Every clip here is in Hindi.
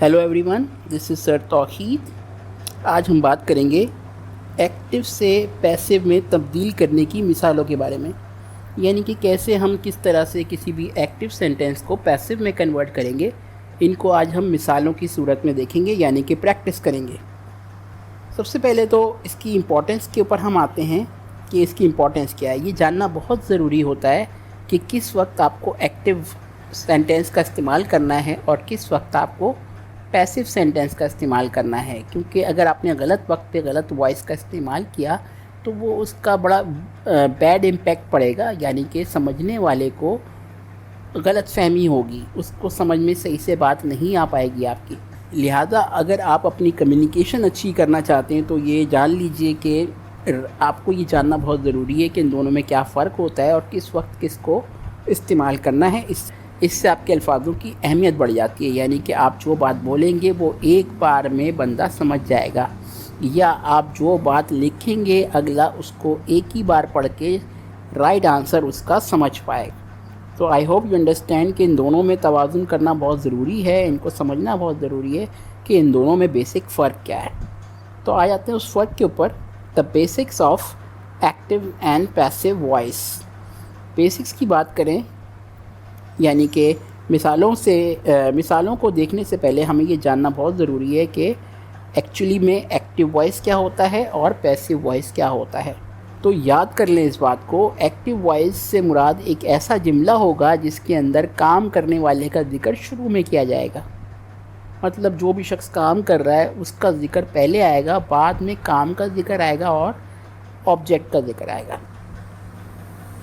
Hello everyone, this is sir Tauheed. आज हम बात करेंगे एक्टिव से पैसिव में तब्दील करने की मिसालों के बारे में, यानी कि कैसे हम किस तरह से किसी भी एक्टिव सेंटेंस को पैसिव में कन्वर्ट करेंगे। इनको आज हम मिसालों की सूरत में देखेंगे, यानी कि प्रैक्टिस करेंगे। सबसे पहले तो इसकी इम्पोर्टेंस के ऊपर हम आते हैं कि इसकी इम्पोर्टेंस क्या है। ये जानना बहुत ज़रूरी होता है कि किस वक्त आपको एक्टिव सेंटेंस का इस्तेमाल करना है और किस वक्त आपको पैसिव सेंटेंस का इस्तेमाल करना है, क्योंकि अगर आपने गलत वक्त पे गलत वॉइस का इस्तेमाल किया तो वो उसका बड़ा बैड इम्पैक्ट पड़ेगा, यानी कि समझने वाले को गलत फहमी होगी, उसको समझ में सही से बात नहीं आ पाएगी आपकी। लिहाजा अगर आप अपनी कम्युनिकेशन अच्छी करना चाहते हैं तो ये जान लीजिए कि आपको ये जानना बहुत ज़रूरी है कि इन दोनों में क्या फ़र्क होता है और किस वक्त किसको इस्तेमाल करना है। इससे आपके अल्फाजों की अहमियत बढ़ जाती है, यानी कि आप जो बात बोलेंगे वो एक बार में बंदा समझ जाएगा, या आप जो बात लिखेंगे अगला उसको एक ही बार पढ़ के राइट आंसर उसका समझ पाएगा। तो आई होप यू अंडरस्टैंड कि इन दोनों में तवाज़ुन करना बहुत ज़रूरी है, इनको समझना बहुत ज़रूरी है कि इन दोनों में बेसिक फ़र्क क्या है। तो आ जाते हैं उस फ़र्क के ऊपर, the basics of active and passive voice. Basics की बात करें, यानी कि मिसालों को देखने से पहले हमें ये जानना बहुत ज़रूरी है कि एक्चुअली में एक्टिव वॉइस क्या होता है और पैसिव वॉइस क्या होता है। तो याद कर लें इस बात को, एक्टिव वॉइस से मुराद एक ऐसा जुमला होगा जिसके अंदर काम करने वाले का जिक्र शुरू में किया जाएगा। मतलब जो भी शख्स काम कर रहा है उसका जिक्र पहले आएगा, बाद में काम का जिक्र आएगा और ऑब्जेक्ट का जिक्र आएगा।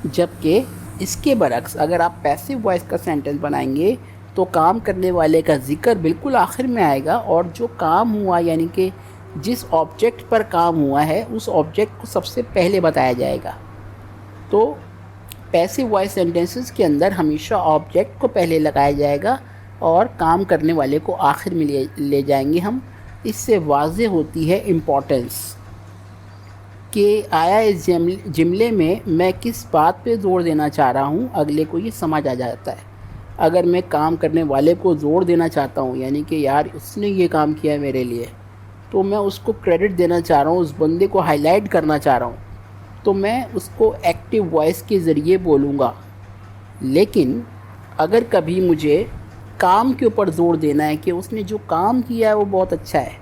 जबकि इसके बरक्स अगर आप पैसिव वॉइस का सेंटेंस बनाएंगे तो काम करने वाले का जिक्र बिल्कुल आखिर में आएगा और जो काम हुआ, यानी कि जिस ऑब्जेक्ट पर काम हुआ है उस ऑब्जेक्ट को सबसे पहले बताया जाएगा। तो पैसिव वॉइस सेंटेंसेस के अंदर हमेशा ऑब्जेक्ट को पहले लगाया जाएगा और काम करने वाले को आखिर में ले जाएंगे हम। इससे वाज़े होती है इम्पोर्टेंस कि आया इस जुमले में मैं किस बात पे ज़ोर देना चाह रहा हूँ, अगले को ये समझ आ जाता है। अगर मैं काम करने वाले को ज़ोर देना चाहता हूँ, यानी कि यार उसने ये काम किया है मेरे लिए, तो मैं उसको क्रेडिट देना चाह रहा हूँ, उस बंदे को हाईलाइट करना चाह रहा हूँ, तो मैं उसको एक्टिव वॉइस के ज़रिए बोलूँगा। लेकिन अगर कभी मुझे काम के ऊपर ज़ोर देना है कि उसने जो काम किया है वो बहुत अच्छा है,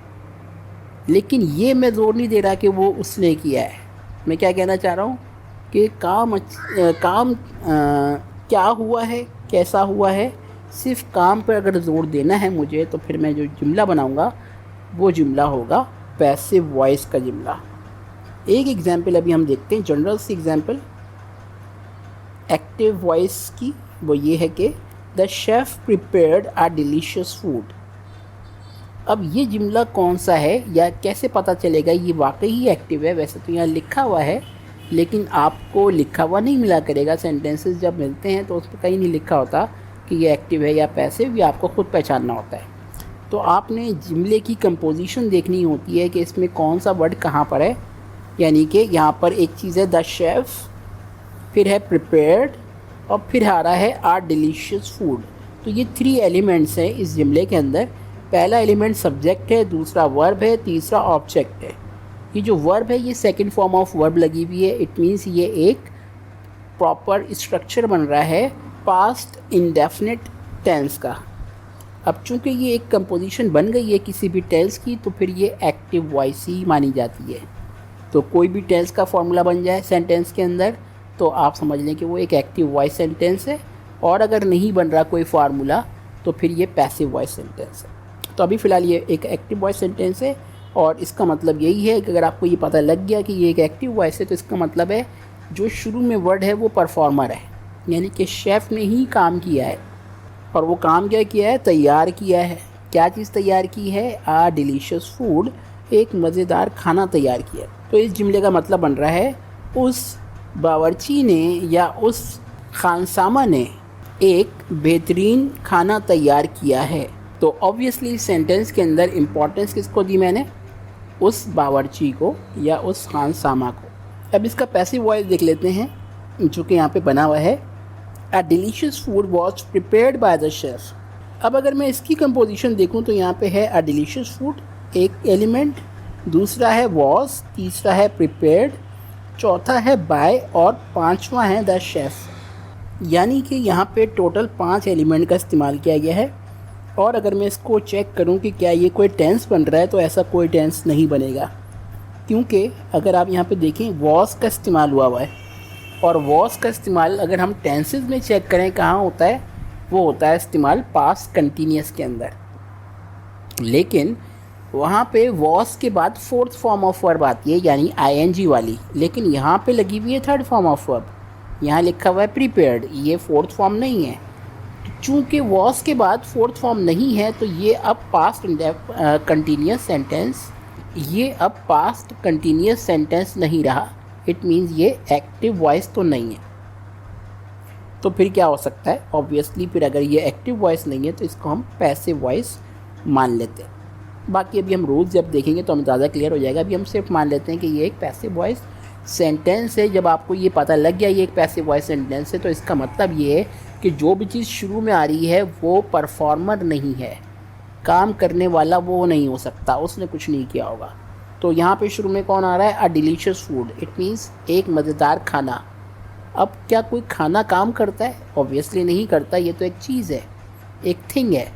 लेकिन ये मैं ज़ोर नहीं दे रहा कि वो उसने किया है, मैं क्या कहना चाह रहा हूँ कि काम क्या हुआ है, कैसा हुआ है, सिर्फ काम पर अगर ज़ोर देना है मुझे, तो फिर मैं जो जुमला बनाऊँगा वो जुमला होगा पैसिव वॉइस का जुमला। एक एग्ज़ाम्पल अभी हम देखते हैं, जनरल सी एग्ज़ाम्पल एक्टिव वॉइस की, वो ये है कि the chef prepared a delicious food. अब ये जुमला कौन सा है या कैसे पता चलेगा ये वाकई ही एक्टिव है? वैसे तो यहाँ लिखा हुआ है, लेकिन आपको लिखा हुआ नहीं मिला करेगा। सेंटेंसेस जब मिलते हैं तो उस पर कहीं नहीं लिखा होता कि ये एक्टिव है या पैसिव, ये आपको खुद पहचानना होता है। तो आपने जुमले की कंपोजिशन देखनी होती है कि इसमें कौन सा वर्ड कहाँ पर है। यानी कि यहाँ पर एक चीज़ है द शेफ़, फिर है प्रिपेयर्ड और फिर आ रहा है आर डिलीशियस फूड। तो ये 3 एलिमेंट्स हैं इस जुमले के अंदर। पहला एलिमेंट सब्जेक्ट है, दूसरा वर्ब है, तीसरा ऑब्जेक्ट है। ये जो वर्ब है ये सेकंड फॉर्म ऑफ वर्ब लगी हुई है। इट मीन्स ये एक प्रॉपर स्ट्रक्चर बन रहा है पास्ट इंडेफिनिट टेंस का। अब चूँकि ये एक कंपोजिशन बन गई है किसी भी टेंस की, तो फिर ये एक्टिव वॉइस ही मानी जाती है। तो कोई भी टेंस का फॉर्मूला बन जाए सेंटेंस के अंदर तो आप समझ लें कि वो एक एक्टिव वॉइस सेंटेंस है, और अगर नहीं बन रहा कोई फार्मूला तो फिर ये पैसिव वॉइस सेंटेंस है। तो अभी फ़िलहाल ये एक एक्टिव वॉइस सेंटेंस है, और इसका मतलब यही है कि अगर आपको ये पता लग गया कि ये एक एक्टिव वॉइस है तो इसका मतलब है जो शुरू में वर्ड है वो परफॉर्मर है, यानी कि शेफ़ ने ही काम किया है। और वो काम क्या किया है? तैयार किया है। क्या चीज़ तैयार की है? आ डिलीशियस फूड, एक मज़ेदार खाना तैयार किया। तो इस जुमले का मतलब बन रहा है उस बावर्ची ने या उस खानसामा ने एक बेहतरीन खाना तैयार किया है। तो ऑब्वियसली सेंटेंस के अंदर इम्पोर्टेंस किसको दी मैंने? उस बावर्ची को या उस खानसामा को। अब इसका पैसिव वॉइस देख लेते हैं जो कि यहाँ पे बना हुआ है। अ delicious food was prepared by the chef. अब अगर मैं इसकी कंपोजिशन देखूं तो यहाँ पे है अ डिलीशियस फूड एक एलिमेंट, दूसरा है वॉज, तीसरा है प्रिपेयर्ड, चौथा है बाय और पांचवा है द शेफ़। यानी कि यहाँ पे टोटल 5 एलिमेंट का इस्तेमाल किया गया है। और अगर मैं इसको चेक करूँ कि क्या ये कोई टेंस बन रहा है तो ऐसा कोई टेंस नहीं बनेगा, क्योंकि अगर आप यहाँ पे देखें वॉज का इस्तेमाल हुआ है और वॉज का इस्तेमाल अगर हम टेंसेस में चेक करें कहाँ होता है, वो होता है इस्तेमाल पास्ट कंटिन्यूस के अंदर। लेकिन वहाँ पे वॉज के बाद फोर्थ फॉर्म ऑफ वर्ब आती है यानी आईएनजी वाली, लेकिन यहाँ पे लगी हुई है थर्ड फॉर्म ऑफ वर्ब, यहाँ लिखा हुआ है प्रीपेयर्ड, ये फोर्थ फॉर्म नहीं है। चूँकि वॉज के बाद फोर्थ फॉर्म नहीं है तो ये अब पास्ट कंटिन्यूस सेंटेंस, ये अब पास्ट कंटिन्यूस सेंटेंस नहीं रहा। इट मीन्स ये एक्टिव वॉइस तो नहीं है। तो फिर क्या हो सकता है, ऑब्वियसली फिर अगर ये एक्टिव वॉइस नहीं है तो इसको हम पैसिव वॉइस मान लेते हैं। बाकी अभी हम रूल्स जब देखेंगे तो हमें ज़्यादा क्लियर हो जाएगा। अभी हम सिर्फ मान लेते हैं कि ये एक पैसिव वॉइस सेंटेंस है। जब आपको ये पता लग गया ये एक पैसिव वॉइस सेंटेंस है तो इसका मतलब ये है कि जो भी चीज़ शुरू में आ रही है वो परफॉर्मर नहीं है, काम करने वाला वो नहीं हो सकता, उसने कुछ नहीं किया होगा। तो यहाँ पे शुरू में कौन आ रहा है, अ डिलीशियस फूड, इट मीन्स एक मज़ेदार खाना। अब क्या कोई खाना काम करता है, ऑब्वियसली नहीं करता, ये तो एक चीज़ है, एक थिंग है।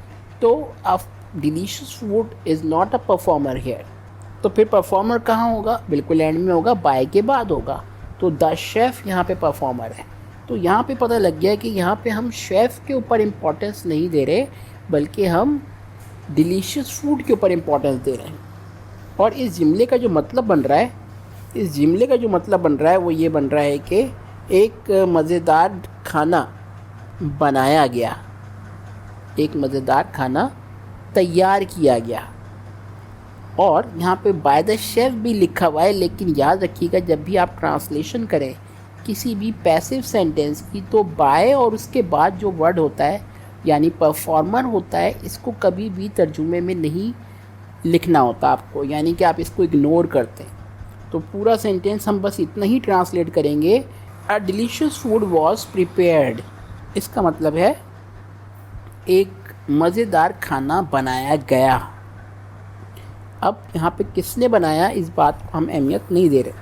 तो a delicious food is not a performer here. तो फिर परफॉर्मर कहाँ होगा, बिल्कुल एंड में होगा, बाय के बाद होगा। तो द शेफ़ यहाँ पे परफॉर्मर है। तो यहाँ पे पता लग गया कि यहाँ पे हम शेफ़ के ऊपर इम्पोर्टेंस नहीं दे रहे बल्कि हम डिलीशियस फूड के ऊपर इम्पोर्टेंस दे रहे हैं। और इस जुमले का जो मतलब बन रहा है, इस जुमले का जो मतलब बन रहा है वो ये बन रहा है कि एक मज़ेदार खाना बनाया गया, एक मज़ेदार खाना तैयार किया गया। और यहाँ पे बाय द शेफ़ भी लिखा हुआ है, लेकिन याद रखिएगा जब भी आप ट्रांसलेशन करें किसी भी पैसिव सेंटेंस की तो बाय और उसके बाद जो वर्ड होता है यानी परफॉर्मर होता है, इसको कभी भी तर्जुमे में नहीं लिखना होता आपको, यानी कि आप इसको इग्नोर करते हैं। तो पूरा सेंटेंस हम बस इतना ही ट्रांसलेट करेंगे, अ डिलीशियस फूड वॉज प्रिपेयर्ड। इसका मतलब है एक मज़ेदार खाना बनाया गया। अब यहाँ पे किसने बनाया इस बात को हम अहमियत नहीं दे रहे।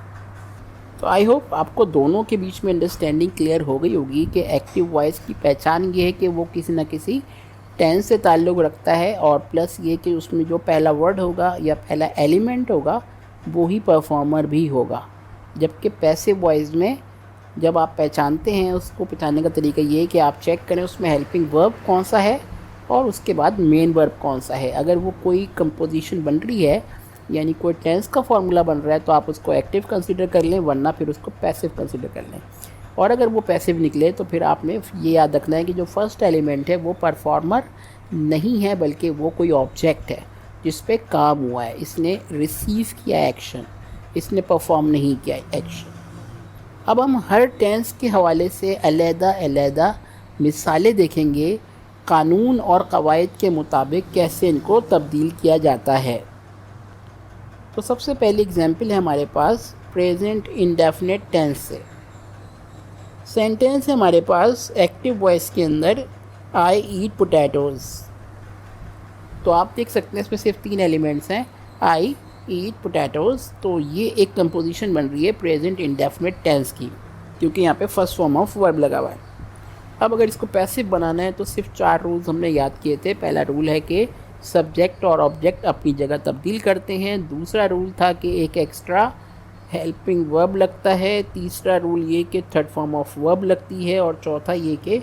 तो आई होप आपको दोनों के बीच में अंडरस्टैंडिंग क्लियर हो गई होगी कि एक्टिव वॉइस की पहचान ये है कि वो किसी न किसी टेंस से ताल्लुक़ रखता है, और प्लस ये कि उसमें जो पहला वर्ड होगा या पहला एलिमेंट होगा वो ही परफॉर्मर भी होगा। जबकि पैसिव वॉइस में जब आप पहचानते हैं, उसको पहचानने का तरीका ये है कि आप चेक करें उसमें हेल्पिंग वर्ब कौन सा है और उसके बाद मेन वर्ब कौन सा है। अगर वो कोई कंपोजिशन बन रही है यानी कोई टेंस का फॉर्मूला बन रहा है तो आप उसको एक्टिव कंसीडर कर लें, वरना फिर उसको पैसिव कंसीडर कर लें। और अगर वो पैसिव निकले तो फिर आपने ये याद रखना है कि जो फर्स्ट एलिमेंट है वो परफॉर्मर नहीं है बल्कि वो कोई ऑब्जेक्ट है जिस पे काम हुआ है, इसने रिसीव किया एक्शन, इसने परफॉर्म नहीं किया एक्शन। अब हम हर टेंस के हवाले से अलग-अलग मिसालें देखेंगे, कानून और कवायद के मुताबिक कैसे इनको तब्दील किया जाता है। तो सबसे पहली एग्जांपल है हमारे पास प्रेजेंट इंडेफिनिट टेंस से। सेंटेंस है हमारे पास एक्टिव वॉइस के अंदर, आई ईट पोटैटोज़। तो आप देख सकते हैं इसमें सिर्फ 3 एलिमेंट्स हैं, आई ईट पोटैटोज़। तो ये एक कंपोजिशन बन रही है प्रेजेंट इंडेफिनिट टेंस की, क्योंकि यहाँ पे फर्स्ट फॉर्म ऑफ वर्ब लगा हुआ है। अब अगर इसको पैसिव बनाना है तो सिर्फ 4 रूल्स हमने याद किए थे। पहला रूल है कि सब्जेक्ट और ऑब्जेक्ट अपनी जगह तब्दील करते हैं। दूसरा रूल था कि एक एक्स्ट्रा हेल्पिंग वर्ब लगता है। तीसरा रूल ये कि थर्ड फॉर्म ऑफ वर्ब लगती है। और चौथा ये कि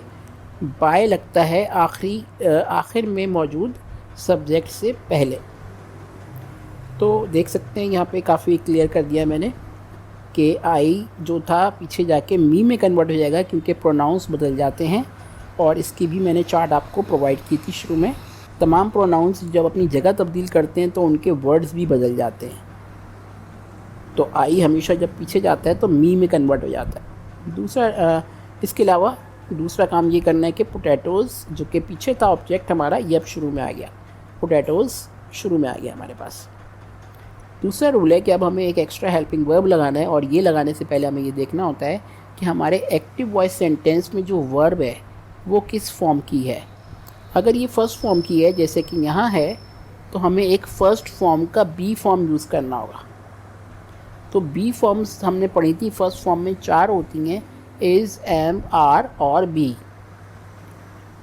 बाय लगता है आखिर में मौजूद सब्जेक्ट से पहले। तो देख सकते हैं यहाँ पे काफ़ी क्लियर कर दिया मैंने कि आई जो था पीछे जाके मी में कन्वर्ट हो जाएगा क्योंकि प्रोनाउंस बदल जाते हैं। और इसकी भी मैंने चार्ट आपको प्रोवाइड की थी शुरू में। तमाम प्रोनाउंस जब अपनी जगह तब्दील करते हैं तो उनके वर्ड्स भी बदल जाते हैं। तो आई हमेशा जब पीछे जाता है तो मी में कन्वर्ट हो जाता है। दूसरा इसके अलावा दूसरा काम ये करना है कि पोटैटोज़ जो कि पीछे था ऑब्जेक्ट हमारा, ये अब शुरू में आ गया, पोटैटोज़ शुरू में आ गया हमारे पास। दूसरा रूल है कि अब हमें एक एक्स्ट्रा हेल्पिंग वर्ब लगाना है, और ये लगाने से पहले हमें ये देखना होता है कि हमारे एक्टिव वॉइस सेंटेंस में जो वर्ब है वो किस फॉर्म की है। अगर ये फर्स्ट फॉर्म की है जैसे कि यहाँ है, तो हमें एक फर्स्ट फॉर्म का बी फॉर्म यूज़ करना होगा। तो बी फॉर्म्स हमने पढ़ी थी, फर्स्ट फॉर्म में 4 होती हैं, इज़, एम, आर और बी।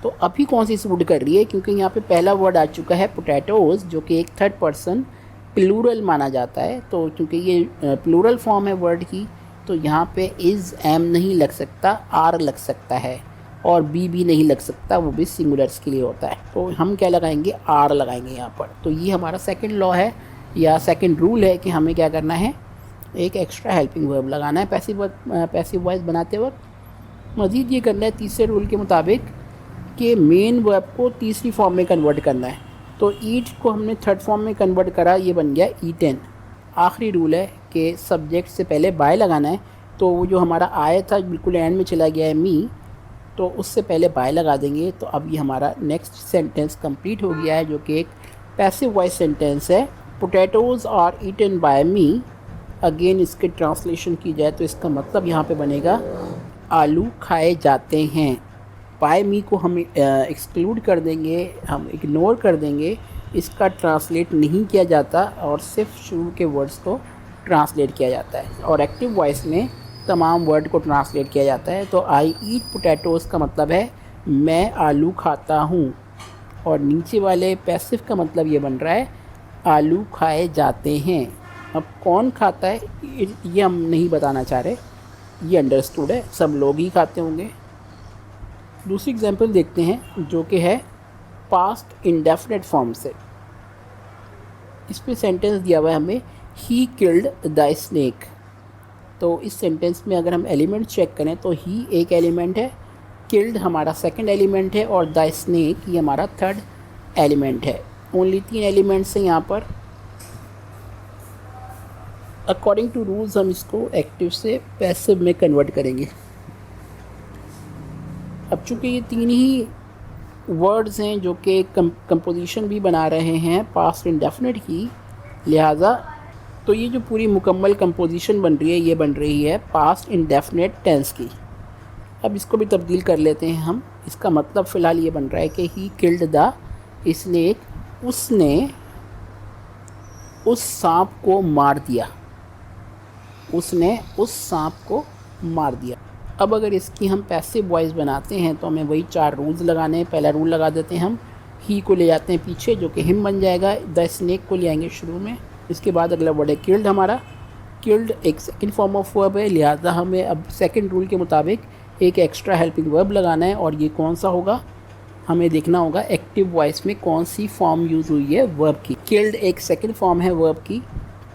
तो अभी कौन सी सूट कर रही है, क्योंकि यहाँ पे पहला वर्ड आ चुका है पोटैटोज़, जो कि एक थर्ड पर्सन प्लूरल माना जाता है। तो क्योंकि ये प्लूरल फॉर्म है वर्ड की, तो यहाँ पे इज़, एम नहीं लग सकता, आर लग सकता है, और बी भी नहीं लग सकता, वो भी सिंगुलर्स के लिए होता है। तो हम क्या लगाएंगे, आर लगाएंगे यहाँ पर। तो ये हमारा सेकंड लॉ है या सेकंड रूल है कि हमें क्या करना है, एक एक्स्ट्रा हेल्पिंग वर्ब लगाना है पैसिव वॉइस बनाते वक्त। मज़ीद ये करना है तीसरे रूल के मुताबिक कि मेन वर्ब को तीसरी फॉर्म में कन्वर्ट करना है। तो ईट को हमने थर्ड फॉर्म में कन्वर्ट करा, ये बन गया ईटन। आखिरी रूल है कि सब्जेक्ट से पहले बाय लगाना है। तो वो जो हमारा आय था बिल्कुल एंड में चला गया है मी, तो उससे पहले बाय लगा देंगे। तो अब ये हमारा नेक्स्ट सेंटेंस कंप्लीट हो गया है, जो कि एक पैसिव वॉइस सेंटेंस है। Potatoes are eaten by me. Again इसके ट्रांसलेशन की जाए तो इसका मतलब यहाँ पे बनेगा आलू खाए जाते हैं। बाय मी को हम एक्सक्लूड कर देंगे, हम इग्नोर कर देंगे, इसका ट्रांसलेट नहीं किया जाता और सिर्फ शुरू के वर्ड्स को ट्रांसलेट किया जाता है, और एक्टिव वॉइस में तमाम वर्ड को ट्रांसलेट किया जाता है। तो आई ईट पोटैटोज़ का मतलब है मैं आलू खाता हूँ, और नीचे वाले पैसिव का मतलब ये बन रहा है आलू खाए जाते हैं। अब कौन खाता है ये हम नहीं बताना चाह रहे, ये अंडरस्टूड है, सब लोग ही खाते होंगे। दूसरी एग्जांपल देखते हैं जो कि है पास्ट इंडेफिनिट फॉर्म से। इस पे सेंटेंस दिया हुआ है हमें, ही किल्ड द स्नेक। तो इस सेंटेंस में अगर हम एलिमेंट चेक करें तो ही एक एलिमेंट है, किल्ड हमारा सेकंड एलिमेंट है, और द स्नेक ये हमारा थर्ड एलिमेंट है। ओनली 3 एलिमेंट्स हैं यहाँ पर। अकॉर्डिंग टू रूल्स हम इसको एक्टिव से पैसिव में कन्वर्ट करेंगे। अब चूँकि ये 3 ही वर्ड्स हैं जो कि कंपोजिशन भी बना रहे हैं पास्ट इंडेफिनिट की, लिहाजा तो ये जो पूरी मुकम्मल कंपोजिशन बन रही है ये बन रही है पास्ट इंडेफिनिट टेंस की। अब इसको भी तब्दील कर लेते हैं हम। इसका मतलब फ़िलहाल ये बन रहा है कि ही किल्ड द स्नेक, उसने उस सांप को मार दिया, उसने उस सांप को मार दिया। अब अगर इसकी हम पैसिव वॉइस बनाते हैं तो हमें वही 4 रूल्स लगाने हैं। पहला रूल लगा देते हैं हम, ही को ले जाते हैं पीछे जो कि हिम बन जाएगा, द स्नेक को ले आएंगे शुरू में, इसके बाद अगला वर्ड है किल्ड। हमारा किल्ड एक सेकंड फॉर्म ऑफ वर्ब है, लिहाजा हमें अब सेकंड रूल के मुताबिक एक एक्स्ट्रा हेल्पिंग वर्ब लगाना है, और ये कौन सा होगा, हमें देखना होगा एक्टिव वॉइस में कौन सी फॉर्म यूज़ हुई है वर्ब की। किल्ड एक सेकंड फॉर्म है वर्ब की,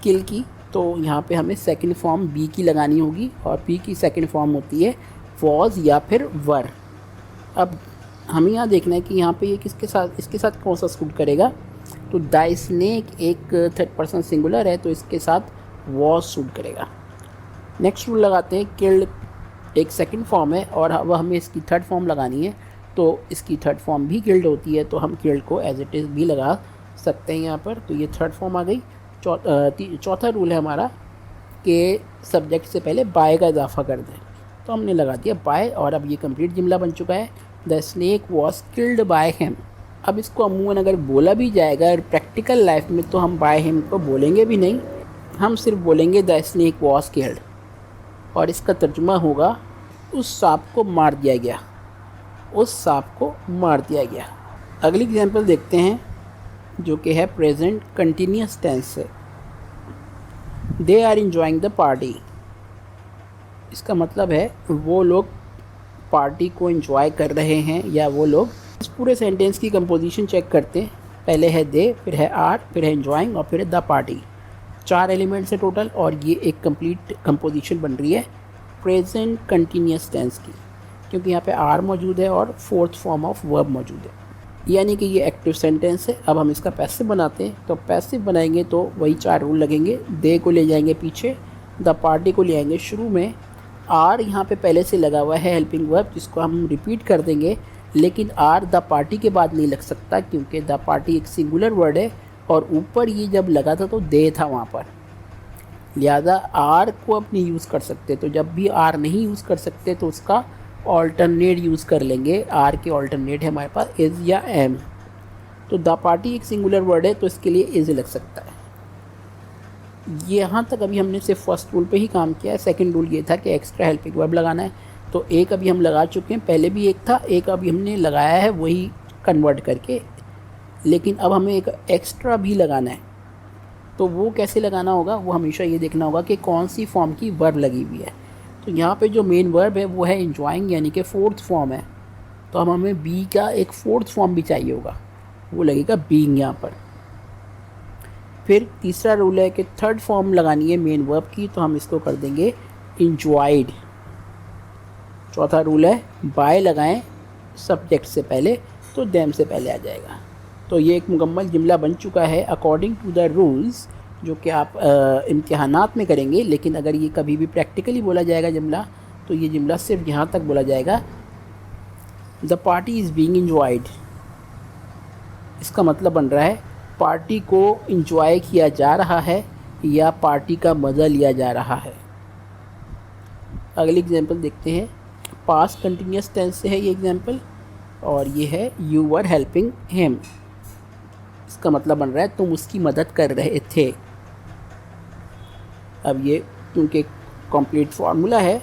किल की, तो यहाँ पे हमें सेकंड फॉर्म बी की लगानी होगी, और बी की सेकंड फॉर्म होती है वॉज या फिर वर। अब हमें यहाँ देखना है कि यहाँ पे ये किसके साथ, इसके साथ कौन सा सूट करेगा। तो द स्नेक एक थर्ड पर्सन सिंगुलर है, तो इसके साथ वॉज सूट करेगा। नेक्स्ट रूल लगाते हैं, किल्ड एक सेकंड फॉर्म है और अब हमें इसकी थर्ड फॉर्म लगानी है, तो इसकी थर्ड फॉर्म भी किल्ड होती है, तो हम किल्ड को एज इट इज़ भी लगा सकते हैं यहाँ पर। तो ये थर्ड फॉर्म आ गई। चौथा रूल है हमारा कि सब्जेक्ट से पहले बाय का इजाफा कर दें, तो हमने लगा दिया बाय, और अब ये कंप्लीट जुमला बन चुका है, the snake was killed by him. अब इसको अमूमन अगर बोला भी जाएगा प्रैक्टिकल लाइफ में तो हम बाय हिम को बोलेंगे भी नहीं, हम सिर्फ बोलेंगे द स्नेक वॉज किल्ड, और इसका तर्जुमा होगा उस सांप को मार दिया गया, उस सांप को मार दिया गया। अगली एग्जांपल देखते हैं जो कि है प्रेजेंट कंटिन्यूस टेंस से। They are enjoying the party, इसका मतलब है वो लोग पार्टी को एंजॉय कर रहे हैं, या वो लोग। इस पूरे सेंटेंस की कंपोजिशन चेक करते हैं, पहले है दे, फिर है आर, फिर है एंजॉइंग और फिर है द पार्टी। 4 एलिमेंट्स है टोटल, और ये एक कंप्लीट कंपोजिशन बन रही है प्रेजेंट कंटिन्यूस टेंस की, क्योंकि यहाँ पे आर मौजूद है और फोर्थ फॉर्म ऑफ वर्ब मौजूद है, यानी कि ये एक्टिव सेंटेंस है। अब हम इसका पैसिव बनाते हैं, तो पैसिव बनाएंगे तो वही 4 रूल लगेंगे। दे को ले जाएंगे पीछे, द पार्टी को ले आएंगे शुरू में, आर यहाँ पे पहले से लगा हुआ है हेल्पिंग वर्ब जिसको हम रिपीट कर देंगे, लेकिन आर द पार्टी के बाद नहीं लग सकता क्योंकि द पार्टी एक सिंगुलर वर्ड है, और ऊपर ये जब लगा था तो दे था वहाँ पर, लिहाजा आर को अब नहीं यूज़ कर सकते। तो जब भी आर नहीं यूज़ कर सकते तो उसका ऑल्टरनेट यूज़ कर लेंगे। आर के ऑल्टरनेट है हमारे पास इज़ या एम। तो द पार्टी एक सिंगुलर वर्ड है तो इसके लिए इज़ लग सकता है। यहाँ तक अभी हमने सिर्फ फर्स्ट रूल पे ही काम किया है। सेकंड रूल ये था कि एक्स्ट्रा हेल्पिंग वर्ब लगाना है। तो एक अभी हम लगा चुके हैं, पहले भी एक था, एक अभी हमने लगाया है वही कन्वर्ट करके, लेकिन अब हमें एक एक्स्ट्रा भी लगाना है। तो वो कैसे लगाना होगा, वो हमेशा ये देखना होगा कि कौन सी फॉर्म की वर्ब लगी हुई है। तो यहाँ पे जो मेन वर्ब है वो है एंजॉइंग, यानी कि फोर्थ फॉर्म है। तो अब हमें बी का एक फोर्थ फॉर्म भी चाहिए होगा, वो लगेगा बीइंग यहाँ पर। फिर तीसरा रूल है कि थर्ड फॉर्म लगानी है मेन वर्ब की, तो हम इसको कर देंगे इंजॉयड। चौथा रूल है बाय लगाएं सब्जेक्ट से पहले, तो देम से पहले आ जाएगा। तो ये एक मुकम्मल जुमला बन चुका है अकॉर्डिंग टू द रूल्स, जो कि आप इम्तिहानात में करेंगे। लेकिन अगर ये कभी भी प्रैक्टिकली बोला जाएगा जुमला, तो ये जुमला सिर्फ यहाँ तक बोला जाएगा, the party is being enjoyed. इसका मतलब बन रहा है पार्टी को इंजॉय किया जा रहा है या पार्टी का मज़ा लिया जा रहा है। अगली एग्जांपल देखते हैं। पास्ट कंटिन्यूस टेंस से है ये एग्जांपल, और ये है यू वर हेल्पिंग हिम। इसका मतलब बन रहा है तुम उसकी मदद कर रहे थे। अब ये क्योंकि कंप्लीट फार्मूला है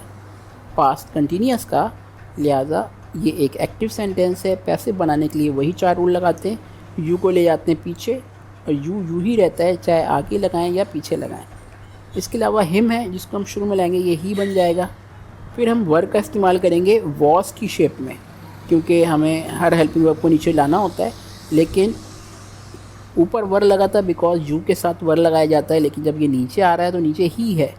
पास्ट कंटिन्यूस का, लिहाजा ये एक एक्टिव सेंटेंस है। पैसिव बनाने के लिए वही 4 रूल लगाते हैं। यू को ले जाते हैं पीछे, और यू ही रहता है, चाहे आगे लगाएं या पीछे लगाएं। इसके अलावा हिम है जिसको हम शुरू में लाएंगे, ये ही बन जाएगा। फिर हम वर्ब का इस्तेमाल करेंगे वॉस की शेप में, क्योंकि हमें हर हेल्पिंग वर्ब को नीचे लाना होता है। लेकिन ऊपर वर लगा था बिकॉज यू के साथ वर लगाया जाता है, लेकिन जब ये नीचे आ रहा है तो नीचे ही है,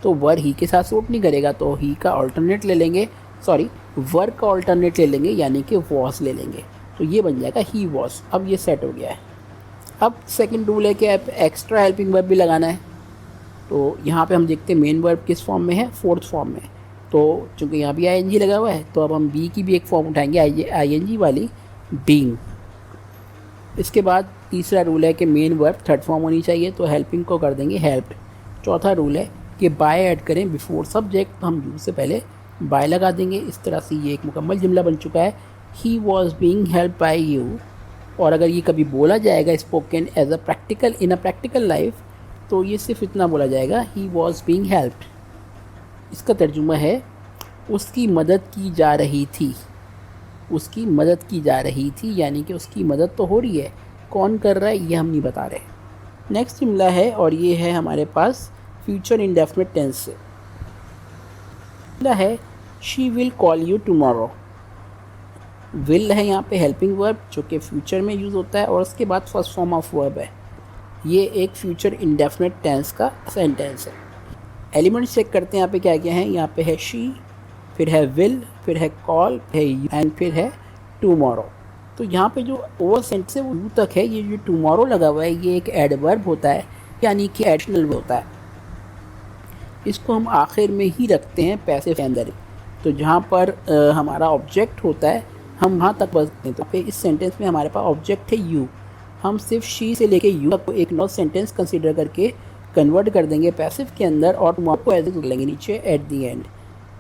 तो वर ही के साथ सूट नहीं करेगा। तो ही का ऑल्टरनेट ले लेंगे, सॉरी वर का ऑल्टरनेट ले लेंगे, यानी कि वॉस ले लेंगे। तो ये बन जाएगा ही वॉस। अब ये सेट हो गया है। अब सेकंड रूल है कि आप एक्स्ट्रा हेल्पिंग वर्ब भी लगाना है। तो यहाँ पे हम देखते हैं मेन वर्ब किस फॉर्म में है, फोर्थ फॉर्म में। तो चूँकि यहाँ भी आईएनजी लगा हुआ है, तो अब हम बी की भी एक फॉर्म उठाएंगे, आईएनजी वाली, बीइंग। इसके बाद तीसरा रूल है कि मेन वर्ब थर्ड फॉर्म होनी चाहिए, तो हेल्पिंग को कर देंगे हेल्प्ड। चौथा रूल है कि बाय ऐड करें बिफोर सब्जेक्ट, तो हम यू से पहले बाय लगा देंगे। इस तरह से ये एक मुकम्मल जुमला बन चुका है, he was being help by you. और अगर ये कभी बोला जाएगा spoken as a practical in a practical life, तो ये सिर्फ इतना बोला जाएगा, ही वॉज बीइंग हेल्प्ड। इसका तर्जुमा है उसकी मदद की जा रही थी। उसकी मदद की जा रही थी, यानी कि उसकी मदद तो हो रही है, कौन कर रहा है ये हम नहीं बता रहे। नेक्स्ट जुमला है, और ये है हमारे पास फ्यूचर इंडेफिनिट टेंस से। जुमला है she will call you tomorrow. Will है यहाँ पे हेल्पिंग वर्ब, जो कि फ्यूचर में यूज़ होता है, और उसके बाद फर्स्ट फॉर्म ऑफ वर्ब है। ये एक फ्यूचर इंडेफिनिट टेंस का सेंटेंस है। एलिमेंट्स चेक करते हैं यहाँ पे क्या क्या है। यहाँ पे है शी, फिर है विल, फिर है कॉल, है यू, एंड फिर है टुमारो। तो यहाँ पे जो ओवर सेंटेंस है वो यू तक है। ये जो टुमारो लगा हुआ है ये एक एडवर्ब होता है, यानी कि एडिशनल होता है। इसको हम आखिर में ही रखते हैं पैसिव के अंदर। तो जहाँ पर हमारा ऑब्जेक्ट होता है हम वहाँ तक बचते हैं। तो फिर इस सेंटेंस में हमारे पास ऑब्जेक्ट है यू, हम सिर्फ शी से लेके यू तक को एक नॉन सेंटेंस कंसीडर करके कन्वर्ट कर देंगे पैसिव के अंदर, और टुमारो को एज कर लेंगे नीचे एट दी एंड।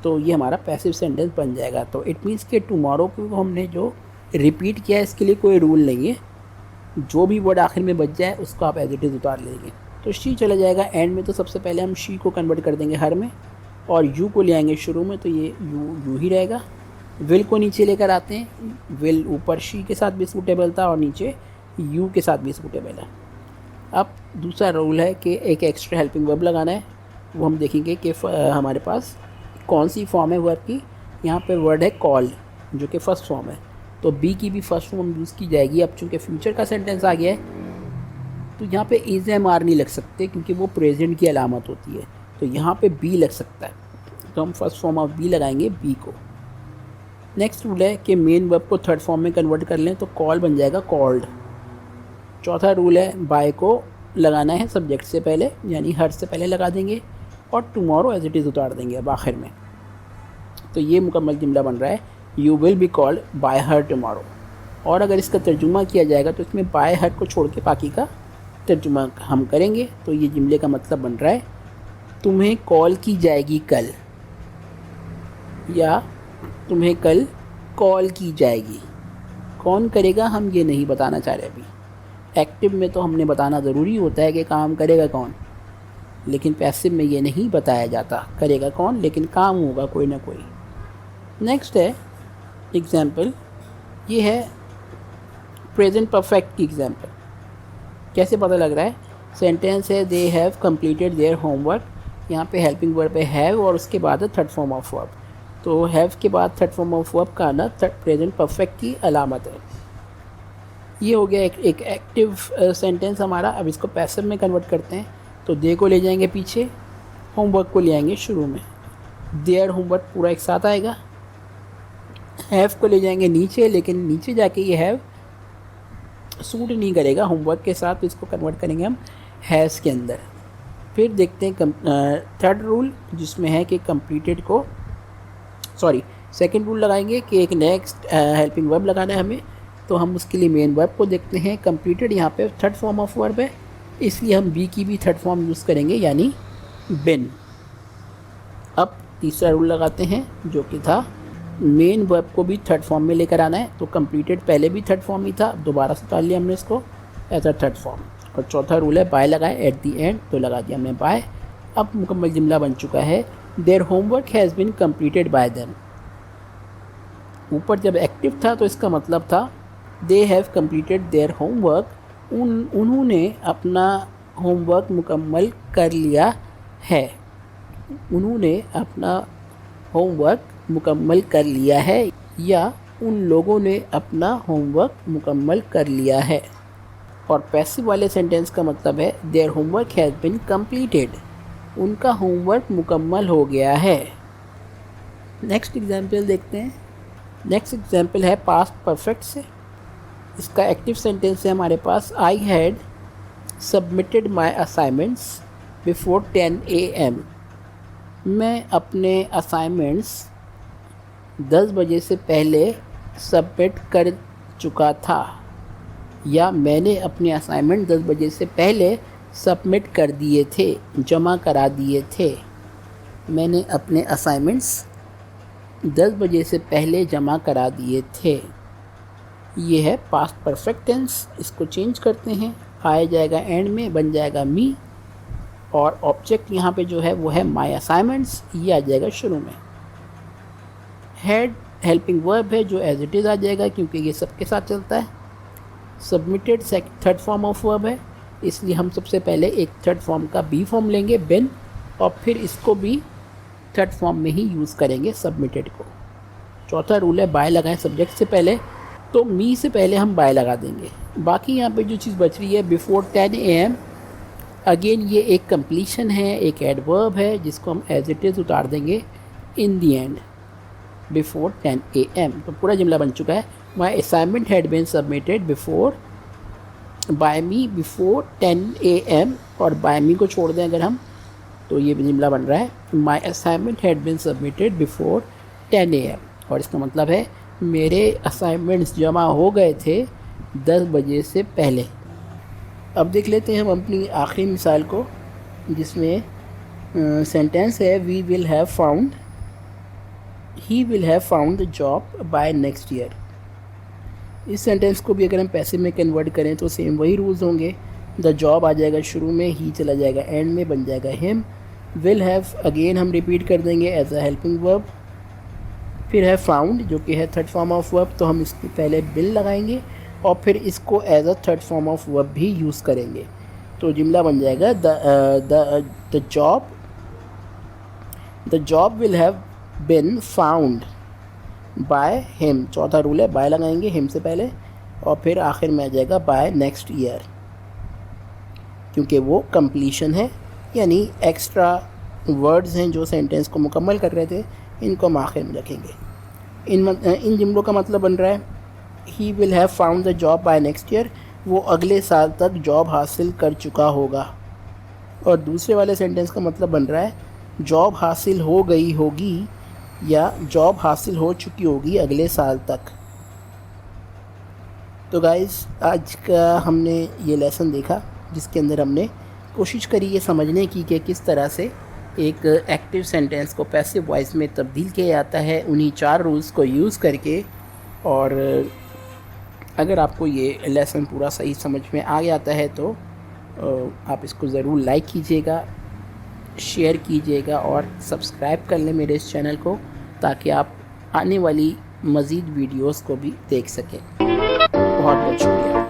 तो ये हमारा पैसिव सेंटेंस बन जाएगा। तो इट मीन्स कि टुमारो को हमने जो रिपीट किया है इसके लिए कोई रूल नहीं है, जो भी वर्ड आखिर में बच जाए उसको आप एज इट इज़ उतार लेंगे। तो शी चला जाएगा एंड में, तो सबसे पहले हम शी को कन्वर्ट कर देंगे हर में, और यू को ले आएंगे शुरू में, तो ये यू ही रहेगा। विल को नीचे लेकर आते हैं, विल ऊपर शी के साथ भी सूटेबल था और नीचे यू के साथ भी सूटेबल है। अब दूसरा रूल है कि एक एक्स्ट्रा हेल्पिंग वर्ब लगाना है। वो हम देखेंगे कि हमारे पास कौन सी फॉर्म है वर्ब की। यहाँ पे वर्ड है कॉल, जो कि फर्स्ट फॉर्म है, तो बी की भी फर्स्ट फॉर्म यूज़ की जाएगी। अब चूँकि फ्यूचर का सेंटेंस आ गया है, तो यहाँ पे इज एम आर नहीं लग सकते, क्योंकि वो प्रेजेंट की अलामत होती है। तो यहाँ पे बी लग सकता है, तो हम फर्स्ट फॉर्म ऑफ बी लगाएंगे, बी को। नेक्स्ट रूल है कि मेन वर्ब को थर्ड फॉर्म में कन्वर्ट कर लें, तो कॉल बन जाएगा कॉल्ड। चौथा रूल है बाय को लगाना है सब्जेक्ट से पहले, यानी हर से पहले लगा देंगे, और टुमारो एज इट इज़ उतार देंगे अब आखिर में। तो ये मुकम्मल जुमला बन रहा है, you will be called by her tomorrow. और अगर इसका तर्जुमा किया जाएगा तो इसमें बाय हर को छोड़ के बाकी का तर्जुमा हम करेंगे। तो ये जुमले का मतलब बन रहा है तुम्हें कॉल की जाएगी कल, या तुम्हें कल कॉल की जाएगी। कौन करेगा हम ये नहीं बताना चाह रहे अभी। एक्टिव में तो हमने बताना ज़रूरी होता है कि काम करेगा कौन, लेकिन पैसिव में ये नहीं बताया जाता करेगा कौन, लेकिन काम होगा कोई ना कोई। नेक्स्ट है एग्जाम्पल, ये है प्रेजेंट परफेक्ट की एग्जाम्पल। कैसे पता लग रहा है? सेंटेंस है दे हैव कंप्लीटेड देयर होमवर्क, यहाँ पे हेल्पिंग वर्ब है हैव और उसके बाद है थर्ड फॉर्म ऑफ वर्ब। तो हैव के बाद थर्ड फॉर्म ऑफ वर्ब का आना प्रेजेंट परफेक्ट की अलामत है। ये हो गया एक एक्टिव सेंटेंस हमारा। अब इसको पैसिव में कन्वर्ट करते हैं। तो दे को ले जाएंगे पीछे, होमवर्क को ले आएंगे शुरू में, देयर होमवर्क पूरा एक साथ आएगा। हैव को ले जाएंगे नीचे, लेकिन नीचे जाके ये हैव सूट नहीं करेगा होमवर्क के साथ, तो इसको कन्वर्ट करेंगे हम हैज़ के अंदर। फिर देखते हैं थर्ड रूल, जिसमें है कि कंप्लीटेड को सेकंड रूल लगाएंगे कि एक नेक्स्ट हेल्पिंग वर्ब लगाना है हमें। तो हम उसके लिए मेन वर्ब को देखते हैं। कंप्लीटेड यहाँ पे थर्ड फॉर्म ऑफ वर्ब है, इसलिए हम बी की भी थर्ड फॉर्म यूज़ करेंगे, यानी बिन। अब तीसरा रूल लगाते हैं, जो कि था मेन वर्ब को भी थर्ड फॉर्म में लेकर आना है। तो कंप्लीटेड पहले भी थर्ड फॉर्म ही था, दोबारा से डाल लिया हमने इसको एज अ थर्ड फॉर्म। और चौथा रूल है बाय लगाए एट दी एंड, तो लगा दिया हमने बाय। अब मुकम्मल जुमला बन चुका है, their homework has been completed by them. ऊपर जब एक्टिव था तो इसका मतलब था they have completed their homework, उन्होंने अपना होमवर्क मुकम्मल कर लिया है। उन्होंने अपना होमवर्क मुकम्मल कर लिया है, या उन लोगों ने अपना होमवर्क मुकम्मल कर लिया है। और पैसिव वाले सेंटेंस का मतलब है their homework has been completed, उनका होमवर्क मुकम्मल हो गया है। नेक्स्ट एग्जाम्पल देखते हैं। नेक्स्ट एग्जाम्पल है पास्ट परफेक्ट से। इसका एक्टिव सेंटेंस है हमारे पास, I had submitted my assignments before 10 AM। मैं अपने असाइनमेंट्स 10 बजे से पहले सबमिट कर चुका था, या मैंने अपने असाइनमेंट 10 बजे से पहले सबमिट कर दिए थे, जमा करा दिए थे। मैंने अपने असाइनमेंट्स 10 बजे से पहले जमा करा दिए थे। ये है पास्ट परफेक्ट टेंस। इसको चेंज करते हैं, आया जाएगा एंड में, बन जाएगा मी, और ऑब्जेक्ट यहाँ पे जो है वो है माय असाइनमेंट्स, ये आ जाएगा शुरू में। हैड हेल्पिंग वर्ब है जो एज इट इज़ आ जाएगा, क्योंकि ये सबके साथ चलता है। Submitted third form of verb है, इसलिए हम सबसे पहले एक थर्ड फॉर्म का बी फॉर्म लेंगे बिन, और फिर इसको भी थर्ड फॉर्म में ही यूज़ करेंगे सबमिटेड को। चौथा रूल है बाय लगाएं सब्जेक्ट से पहले, तो मी से पहले हम बाय लगा देंगे। बाकी यहाँ पे जो चीज़ बच रही है बिफोर 10 AM, अगेन ये एक कंप्लीशन है, एक एडवर्ब है, जिसको हम एज इट इज़ उतार देंगे in the end, before 10 AM। तो पूरा जुमला बन चुका है, my assignment had been submitted before by me before 10 AM, और बाय मी को छोड़ दें अगर हम, तो ये जुमला बन रहा है my assignment had been submitted before 10 AM। और इसका मतलब है मेरे असाइनमेंट्स जमा हो गए थे 10 बजे से पहले। अब देख लेते हैं हम अपनी आखिरी मिसाल को, जिसमें सेंटेंस है we will have found, he will have found the job by next year. इस सेंटेंस को भी अगर हम पैसे में कन्वर्ट करें तो सेम वही रूल्स होंगे। द जॉब आ जाएगा शुरू में, ही चला जाएगा एंड में, बन जाएगा हिम। विल हैव अगेन हम रिपीट कर देंगे एज अ हेल्पिंग वर्ब। फिर है फाउंड जो कि है थर्ड फॉर्म ऑफ वर्ब, तो हम इसके पहले बिल लगाएंगे और फिर इसको as a third form of verb भी यूज़ करेंगे। तो जुमला बन जाएगा the job will have been found by him. चौथा रूल है बाय लगाएंगे हिम से पहले, और फिर आखिर में आ जाएगा बाय नेक्स्ट ईयर, क्योंकि वो कंप्लीशन है, यानी एक्स्ट्रा वर्ड्स हैं जो सेंटेंस को मुकम्मल कर रहे थे, इनको हम आखिर में रखेंगे। इन जुमलों का मतलब बन रहा है ही will have found the job by next year, वो अगले साल तक जॉब हासिल कर चुका होगा। और दूसरे वाले सेंटेंस का मतलब बन रहा है जॉब हासिल हो गई होगी या जॉब हासिल हो चुकी होगी अगले साल तक। तो गाइज़ आज का हमने ये लेसन देखा, जिसके अंदर हमने कोशिश करी ये समझने की कि किस तरह से एक एक्टिव सेंटेंस को पैसिव वॉइस में तब्दील किया जाता है उन्हीं 4 रूल्स को यूज़ करके। और अगर आपको ये लेसन पूरा सही समझ में आ जाता है तो आप इसको ज़रूर लाइक कीजिएगा, शेयर कीजिएगा और सब्सक्राइब कर लें मेरे इस चैनल को, ताकि आप आने वाली मज़ीद वीडियोस को भी देख सकें। बहुत बहुत शुक्रिया।